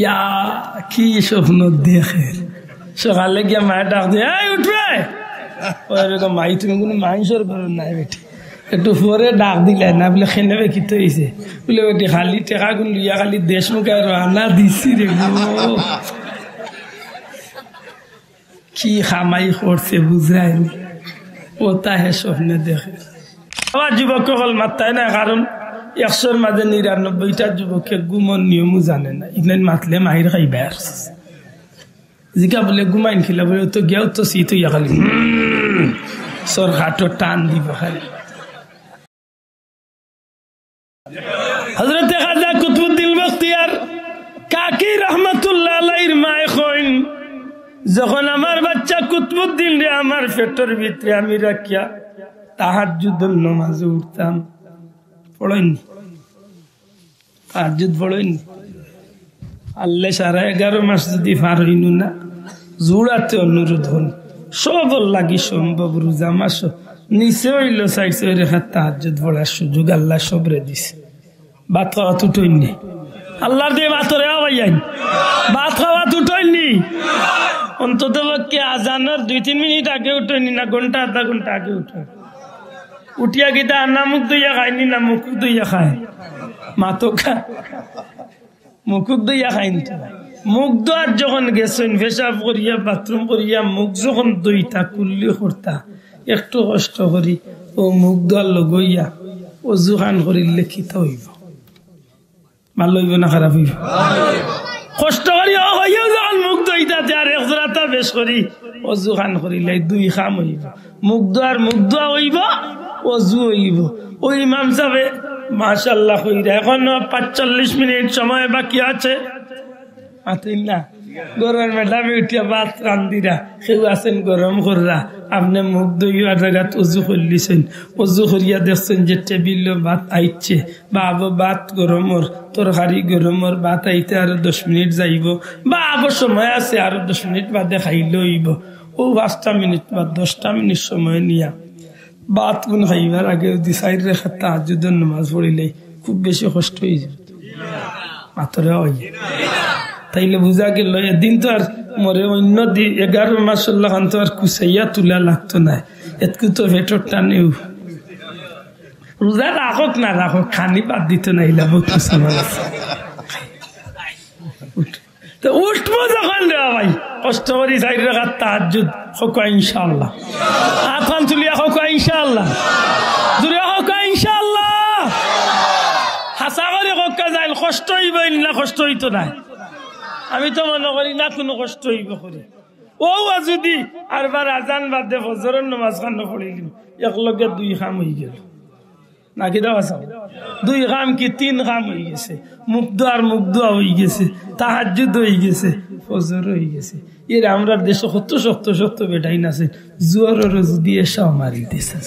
ইয়া কি স্বপ্ন দেখে সকালে গিয়া মায়ের ডাক দিয়ে উঠবে ওরকম মাই তুমি কোনো মানুষের ঘর নাই বেটি একটু পরে ডাক দিলে না বলে খেলে কি হয়েছে বলে বেটি খালি টেকা গুলো লইয়া খালি দেশ মুখে রান্না দিছি রে কি খামাই করছে বুঝায়নি ও তাহে স্বপ্নে দেখে। আবার যুবক সকল মাত্রায় না, কারণ 100-র মাঝে 99টা যুবকে ঘুমন নিয়মও জানে না। ইগলেন মাতলে মাহির খাইবে জিকা বলে ঘুমাইন খিলা বলে তো গেও তো শীত হইয়া খালি সর হাটো টান দিব খালি। হযরতে খাজা কুতুবউদ্দিন বখতিয়ার কাকি রহমাতুল্লাহ আলাইহির মায়ে কইন, যখন আমার বাচ্চা কুতুবউদ্দিন রে আমার পেটের ভিতরে আমি রাখিয়া তাহাজ্জুদের নামাজে উঠতাম, পড়েননি তাহাজ্জুদ পড়েননি, আল্লাহ 11.5 মাস যদি পার হইনু না জোড়াতে অনুরোধ হন সবর লাগি সম্ভব রোজা মাস নিচে হইল 4 রেখা তাহাজ্জুদ পড়ার সুযোগ আল্লাহ সবরে দিছে। ভাত খাওয়া তুটইনি আল্লাহ দিয়ে ভাতরে আওয়াইন ভাত খাওয়া তুটইনি, অন্তত পক্ষে আজানের 2-3 মিনিট আগে উঠইনি না ঘন্টা আধা ঘন্টা আগে উঠিয়া গীতা না মুখ দইয়া খায়নি না মুখ দইয়া খায় মাতো খা মুখ দইয়া খাইনি তো মুখ দোয়ার যখন গেছেন পেশাব করিয়া বাথরুম করিয়া মুখ যখন দইতা কুল্লি করতা একটু কষ্ট করি ও মুখ দোয়ার লগইয়া অজু খান করিলে খিতা হইব, ভালো হইব না খারাপ হইব? কষ্ট করি যখন মুখ দইতা আর 1 জোড়াটা বেশ করি অজু খান করিলে 2 খাম হইব, মুখ দোয়া হইব অজু হইব। ওই ইমাম সাহেব মাশাআল্লাহ কইরা এখন 45 মিনিট সময় বাকি আছে, না গরমের ম্যাডামে উঠিয়া ভাত রান্দিরা কেউ আছেন গরম কররা, আপনি মুখ দইয়া জায়গাত অজু করলিছেন, অজু করিয়া দেখছেন যে টেবিল ভাত আইছে বা আবো ভাত গরমর তরকারি গরমর ভাত আইতে আরো 10 মিনিট যাইব বা আবো সময় আছে আরো 10 মিনিট বাদে খাইলে হইব, ও 5টা মিনিট বা 10টা মিনিট সময় নিয়া ভাত গুণ খাইবার আগে যদি 4 রেখা তাহাজ্জুদের নামাজ পড়িলে খুব বেশি কষ্ট হয়ে যাবে মাত্র হয়। তাইলে বুঝা গেল এদিন তো আর মরে অন্য 11 মাস খান তো আর কুচাইয়া তুলা লাগতো না, এতকু তো ভেটর টানেও রোজা রাখক না রাখক খানি বাদ দিত না ইলা তো উঠবো যখন রে ভাই কষ্ট করি 4 রেখা তাহাজ্জুদ হোক ইনশাআল্লাহ, আখান তুলিয়া হোক ইনশাআল্লাহ, জুড়ে হোক ইনশাআল্লাহ, হাসা করে হোক যাইল কষ্ট হইব না কষ্ট হইতো না, আমি তো মনে করি না কোনো কষ্ট হইব করে। ও যদি আরবার আজান বাদে ফজরের নামাজ খান পড়িলিম একলগে 2 খাম হয়ে গেল নাকি দেওয়া 2 খাম কি 3 খাম হয়ে গেছে, মুখ দোয়া হয়ে গেছে, তাহাজ্জুদ হয়ে গেছে, ফজর হয়ে গেছে। এর আমরা দেশে কত শক্ত বেটাই নাছে জোয়ারের যদি এসা মারি দিছে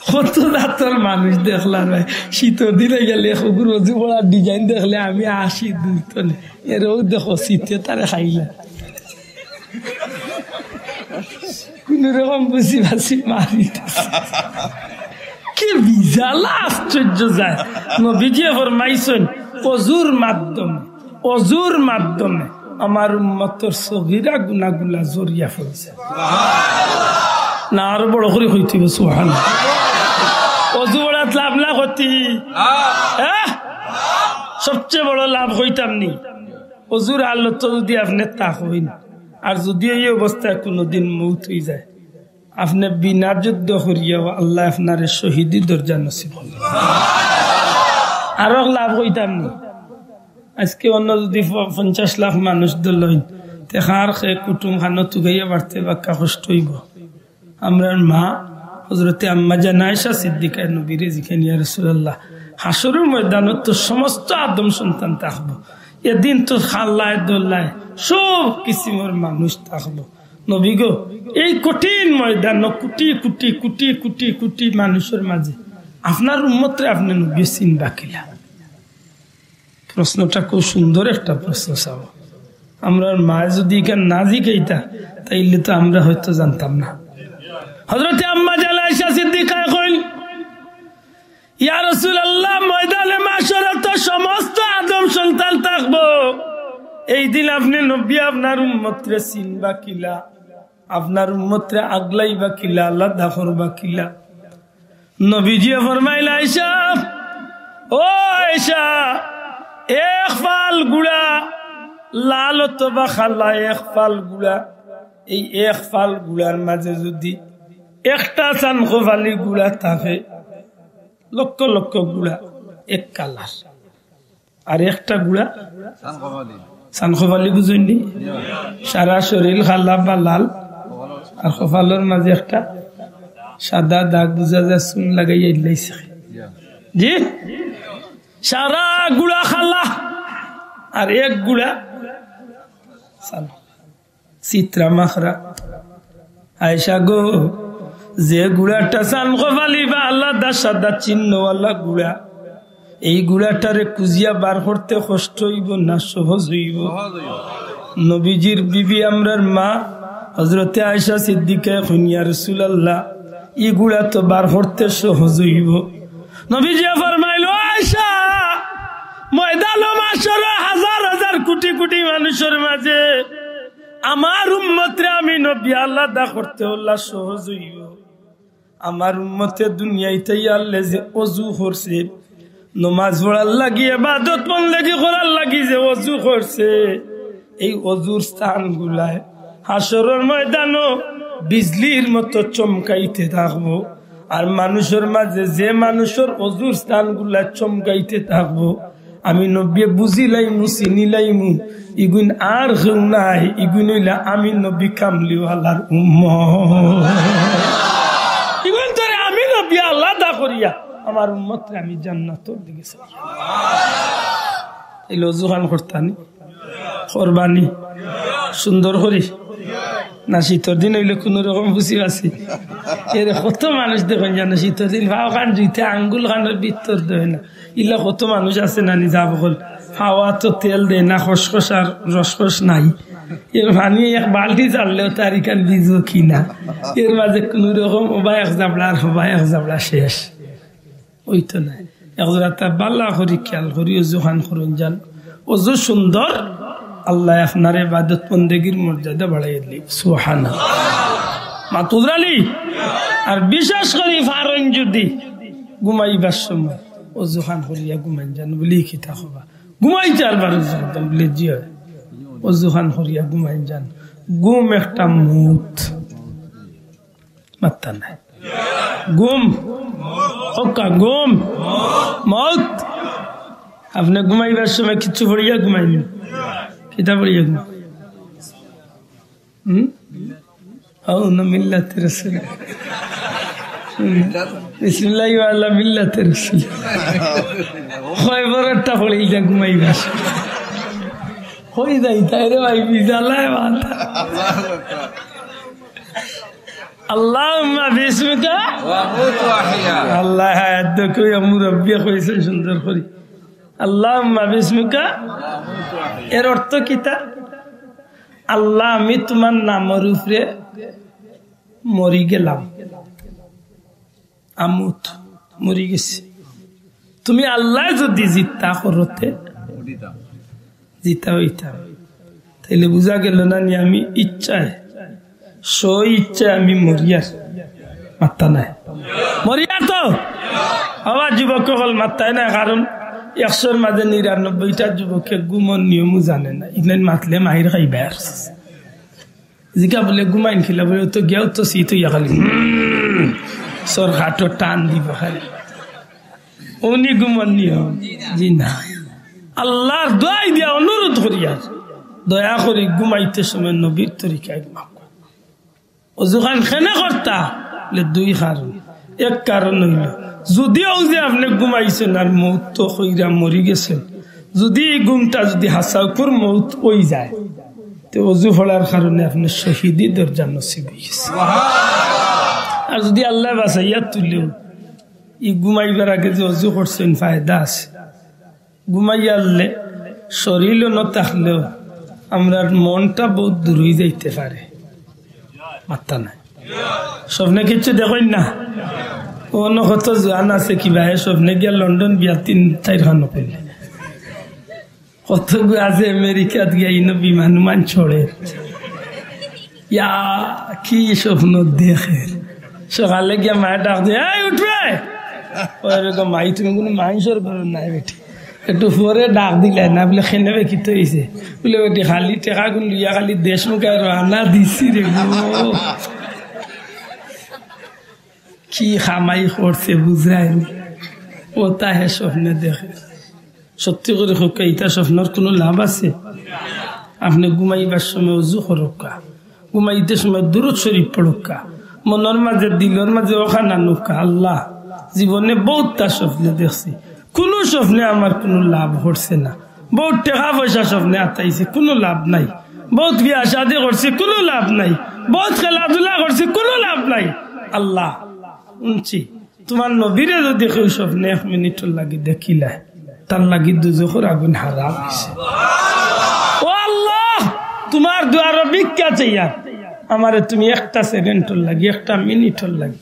কত দাঁতর মানুষ দেখলাম শীতের দিনে গেলে রোজু পড়ার ডিজাইন দেখলে আমি 82 তলে এরও দেখো শীতে তারে খাইলা কোন রকম বুঝি বাসি মারি কি বিজালা আশ্চর্য যায়। নবীজি ফরমাইছেন অজুর মাধ্যমে আমার উম্মতের সগীরা গুনাহগুলা জড়িয়া ফেলছে না, আরো বড় করে হইতে সুবহানাল্লাহ। অজু বড়াত লাভ না হতি সবচেয়ে বড় লাভ হইতাম নি অজুর আল্লত যদি আপনি তা হইন, আর যদি এই অবস্থায় কোনোদিন মৌত হয়ে যায় আপনি বিনা যুদ্ধ করিয়াও আল্লাহ আপনার শহীদি দরজা নসিব করবে, আরো লাভ হইতাম নি। আজকে অন্য যদি 50 লাখ মানুষ দলইন তেখার খে কুটুম খানো তুগাইয়া বাড়তে বাক্কা কষ্ট হইব। আমরা মা হযরতে আম্মা জান আয়েশা সিদ্দিকা নবীরে জিকেন ইয়া রাসূলুল্লাহ হাসরের ময়দানত তো সমস্ত আদম সন্তান থাকবো, এদিন তো খাল্লায় দোল্লায় সব কিসিমের মানুষ থাকবো। নবী গো এই কঠিন ময়দান কোটি কোটি কোটি কোটি কোটি মানুষের মাঝে আপনার উম্মতরে আপনি নবী চিনবা কিলা? প্রশ্নটা খুব সুন্দর একটা প্রশ্ন চাও। আমরা মা যদি এখানে না জিগাইতা তাইলে তো আমরা হয়তো জানতাম না। হযরতে আম্মা জান আয়েশা সিদ্দিকা কইল ইয়া রাসূলুল্লাহ ময়দানে মাশরে তো সমস্ত আদম সন্তান থাকবো এই দিন আপনি নবী আপনার উম্মতরে চিনবা কিলা, আপনার উম্মতরে আগলাইবা কিলা, আল্লাহ করবা কিলা। নবীজি ফরমাইলা আয়েশা, ও আয়েশা, এক ফাল গুড়া লাল অথবা খালা, এক ফাল গুড়া, এই এক ফাল গুড়ার মাঝে যদি একটা চানখোফালি গুড়া থাকে, লক্ষ লক্ষ গুড়া এক কালার, আর একটা গুড়া চানখোফালি, বুঝুননি? সারা শরীর খালা বা লাল, আর খোফালোর মাঝে একটা সাদা দাগ, বুঝা যায় চুন লাগাই লাইছে। জি, সারা গুড়া খালা আর এক গুড়া চিত্রা মাখরা। আয়েশা গো, যে গুড়াটা চানখোফালি বা আলাদা সাদা চিহ্নওয়ালা গুড়া, এই গুড়াটারে কুজিয়া বার করতে কষ্ট হইব না সহজ হইব? নবীজির বিবি আমরার মা হযরতে আয়েশা সিদ্দিকা কইয়া, রাসূলুল্লাহ, এই গুড়া তো বার করতে সহজ হইব। নবীজি ফরমাইলো, আয়েশা, ময়দানে মাশরে হাজার হাজার কোটি কোটি মানুষের মাঝে আমার উম্মতরে আমি নবী আলাদা করতে হল্লা সহজ হইব। আমার উম্মতে দুনিয়াইতে আল্লাহ যে ওযু করছে, নমাজ পড়ার লাগি, ইবাদত বন্দেগি করার লাগি যে ওযু করছে, এই ওযুর স্থান গুলায় হাসরের ময়দানও বিজলির মতো চমকাইতে থাকবো। আর মানুষের মাঝে যে মানুষের ওযুর স্থান গুলা চমকাইতে থাকবো, আমি নবী বুঝিলাইমু, চিনিলাইমু, ইগুন আর কেউ নাই, ইগুন হইলা আমি নবী কামলিওয়ালার উম্মত। ইগুন তোরে আমি নবী আলাদা করিয়া আমার উম্মতরে আমি জান্নাতের দিকে এই লজুখান করতানি করবানি সুন্দর করি না? শীতর দিন হইলে কোন রকম বুঝি আছে, এর কত মানুষ দেখেন জানো, শীতর দিন ভাও খান জুইতে আঙ্গুল খানের ভিতর দেয় না, ইলা কত মানুষ আছে না নিজা বকল, হাওয়া তো তেল দেয় না, খসখস আর রসকস নাই, এর পানি এক বালতি চাললেও তার ইকান ভিজো কিনা, এর মাঝে কোন রকম ওবা এক জাবলা আর হবা এক জাবলা শেষ। ওই তো নাই, একজোড়া তা বাল্লা করি খেয়াল করি অজু খান করুন যান, অজু সুন্দর, আল্লাহ আপনার ইবাদত বন্দেগীর মর্যাদা বাড়াই দিলি। সুবহানাল্লাহ। মাতুদ্রালি আর বিশেষ করে ফারন যদি ঘুমাইবার সময় অজু খান করিয়া ঘুমাই যান বলি খিতা হবা, ঘুমাইতে আরবার বলে জি হয়, অজু খান করিয়া ঘুমাই যান। ঘুম একটা মুত মাত্তা নাই, ঘুম হকা ঘুম মত। আপনি ঘুমাইবার সময় কিছু পড়িয়া ঘুমাইবেন, কিতা পড়িয়া ঘুম মিল্লাতে রাসূল, বিসমিল্লাহি ওয়া আলা মিল্লাতে রাসূল, হয় বড়টা পড়িয়া ঘুমাইবা হই যাই তাই রে ভাই, বিজালায় মাথা। আল্লাহুম্মা বিসমিকা আল্লাহ হায়াত দেখো মুরব্বি কইছে সুন্দর করে, আল্লাহুম্মা বিসমিকা এর অর্থ কিতা? আল্লাহ আমি তোমার নামের উপরে মরি গেলাম, আমুত মরি গেছি, তুমি আল্লাহ যদি জিতা করতে জিতা হইতাম, তাইলে বুঝা গেল না নি আমি ইচ্ছায় ইচ্ছা আমি মরিয়ার মাত্তা নাই, মরিয়া তো আবার যুবক হল মাত্তায় না, কারণ 100-র মাঝে 99টা যুবকে ঘুমন নিয়মও জানে না, ইগলেন মাতলে মাহির খাইবে আর জিকা বলে ঘুমাইন খিলা বলে তো গিয়াও তো শীত হইয়া খালি সর হাটো টান দিব খালি, উনি ঘুমন নিয়ম জি না। আল্লাহর দোয়াই দিয়া অনুরোধ করিয়া দয়া করি ঘুমাইতে সময় নবীর তরিকায় ঘুমাব। অজুখান খেনে করতা বলে 2 কারণ, এক কারণ হইল যদিও যে আপনি ঘুমাইছেন আর মৌত তো হইরা মরি গেছেন, যদি ঘুমটা যদি হাসাউকুর মৌত ওই যায়, তো অজু ফলার কারণে আপনি শহীদি দরজা নসিব হয়ে গেছে। আর যদি আল্লাহ বাসাইয়া তুলেও ই ঘুমাইবার আগে যে অজু করছেন ফায়দা আছে, ঘুমাইয়া আনলে শরীরও ন থাকলেও আমরা মনটা বহুত দূর হয়ে যাইতে পারে, মাত্তা নাই। স্বপ্নে কিছু দেখেন না, অন্য কত জান আছে কিবা স্বপ্নে গিয়া লন্ডন বিয়া 3-4 খান করলে কত আছে আমেরিকাত গিয়ে বিমান মান ছড়ে ইয়া কি স্বপ্ন দেখে সকালে গিয়া মায়ের ডাক দিয়ে উঠবে ওরকম মাই তুমি কোনো মানুষের ঘর নাই বেটি একটু পরে ডাক দিলে না বলে খেনে বেকি তো হয়েছে বলে বেটি খালি টেকা গুলো লিয়া খালি দেশ মুখে রান্না দিচ্ছি রে কি খামাই করছে বুঝায়নি ও তাহে স্বপ্নে দেখে সত্যি করে হোক এটা স্বপ্নের কোনো লাভ আছে আপনি ঘুমাইবার সময় উজু করক্কা ঘুমাইতে সময় দূরত শরীফ পড়ক্কা মনের মাঝে দিলের মাঝে ওখানা নুকা আল্লাহ জীবনে বহুতটা স্বপ্নে দেখছি কোন স্বপ্নে আমার কোনো লাভ হচ্ছে না বহুত টাকা পয়সা স্বপ্নে আতাইছে কোনো লাভ নাই বহুত বিয়া শাদী করছে কোনো লাভ নাই বহুত খেলাধুলা করছে কোনো লাভ নাই আল্লাহ শুনছি তোমার নবীরে যদি কেউ স্বপ্নে 1 মিনিটের লাগি দেখিলা তার লাগি দুজখের আগুন হারাম হয়েছে ও আল্লাহ তোমার দুয়ার ভিক্ষা চাইয়া আমারে তুমি 1 সেকেন্ডের লাগি 1 মিনিটের লাগি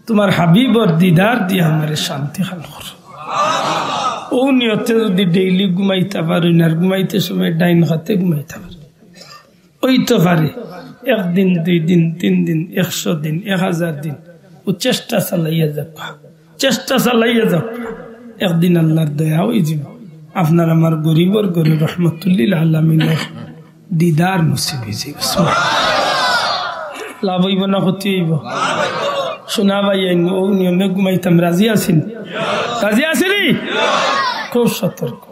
তোমার হাবিবর দিদার দিয়ে আমারে শান্তি হাল করো ও নিয়তে যদি ডেইলি ঘুমাইতে পারি না ঘুমাইতে সময় ডাইন হাতে ঘুমাইতে পারি ওই তো পারে 1 দিন 2 দিন 3 দিন 100 দিন 1000 দিন ও চেষ্টা চালাইয়া যাক একদিন আল্লাহর দয়া হয়ে যাব আপনার আমার গরিবর গরে রহমতুল্লিল আলামিনের দিদার নসিব হয়েছে লাভ হইব না ক্ষতি হইব শোনা ভাই ও নিয়মে ঘুমাইতাম রাজি আছেন খুব সতর্ক